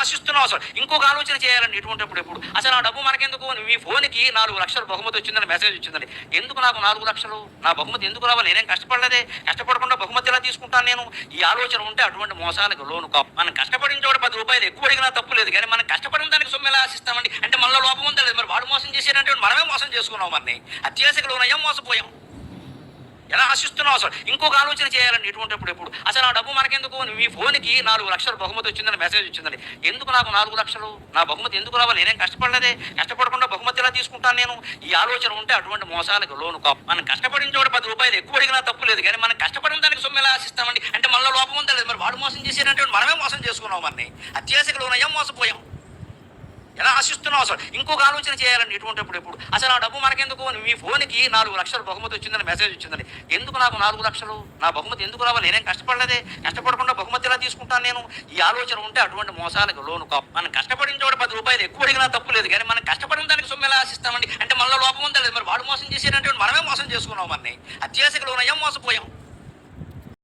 ఆశిస్తున్నావు అసలు ఇంకొక ఆలోచన చేయాలండి ఇటువంటిప్పుడు. ఎప్పుడు అసలు ఆ డబ్బు మనకెందుకు, మీ ఫోన్కి 4 లక్షలు బహుమతి వచ్చిందని మెసేజ్ వచ్చిందని, ఎందుకు నాకు 4 లక్షలు, నా బహుమతి ఎందుకు రావాలి, నేనేం కష్టపడలేదే, కష్టపడకుండా బహుమతి ఎలా తీసుకుంటాను నేను, ఈ ఆలోచన ఉంటే అటువంటి మోసాలకు లోను కావు. మనం కష్టపడిన చోట 10 రూపాయలు ఎక్కువ అడిగినా తప్పు లేదు, కానీ మనం కష్టపడిన దానికి సొమ్ము ఎలా ఆశిస్తామండి. అంటే మనలో లోపం ఉందా లేదు, మరి వాడు మోసం చేసేటంటే మనమే మోసం చేసుకున్నాం, మరి అత్యాశకు లోనయ్యాం, మోసపోయాం. ఎలా ఆశిస్తున్నావు అసలు ఇంకొక ఆలోచన చేయాలండి ఇటువంటిప్పుడు. ఎప్పుడు అసలు ఆ డబ్బు మనకెందుకు, మీ ఫోన్కి 4 లక్షలు బహుమతి వచ్చిందని మెసేజ్ వచ్చిందని, ఎందుకు నాకు 4 లక్షలు, నా బహుమతి ఎందుకు రావాలి, నేనేం కష్టపడలేదే, కష్టపడకుండా బహుమతి ఎలా తీసుకుంటాను నేను, ఈ ఆలోచన ఉంటే అటువంటి మోసాలకు లోను కావు. మనం కష్టపడిన చోట 10 రూపాయలు ఎక్కువ అడిగినా తప్పు లేదు, కానీ మనం కష్టపడిన దానికి సొమ్ము ఎలా ఆశిస్తామండి. అంటే మనలో లోపం ఉందా లేదు, మరి వాడు మోసం చేసేటంటే మనమే మోసం చేసుకున్నాం, మరి అత్యాశకు లోనయ్యాం, మోసపోయాం. ఎలా ఆశిస్తున్నావు అసలు ఇంకొక ఆలోచన చేయాలండి ఇటువంటిప్పుడు. ఎప్పుడు అసలు ఆ డబ్బు మనకెందుకు, మీ ఫోన్కి 4 లక్షలు బహుమతి వచ్చిందని మెసేజ్ వచ్చిందని, ఎందుకు నాకు 4 లక్షలు, నా బహుమతి ఎందుకు రావాలి, నేనేం కష్టపడలేదే, కష్టపడకుండా బహుమతి ఎలా తీసుకుంటాను నేను, ఈ ఆలోచన ఉంటే అటువంటి మోసాలకు లోను కావు. మనం కష్టపడిన చోట 10 రూపాయలు ఎక్కువ అడిగినా తప్పు లేదు, కానీ మనం కష్టపడిన దానికి సొమ్ము ఎలా ఆశిస్తామండి. అంటే మనలో లోపం ఉందా లేదు, మరి వాడు మోసం చేసేటంటే మనమే మోసం చేసుకున్నాం, మరి అత్యాశకు లోనయ్యాం, మోసపోయాం.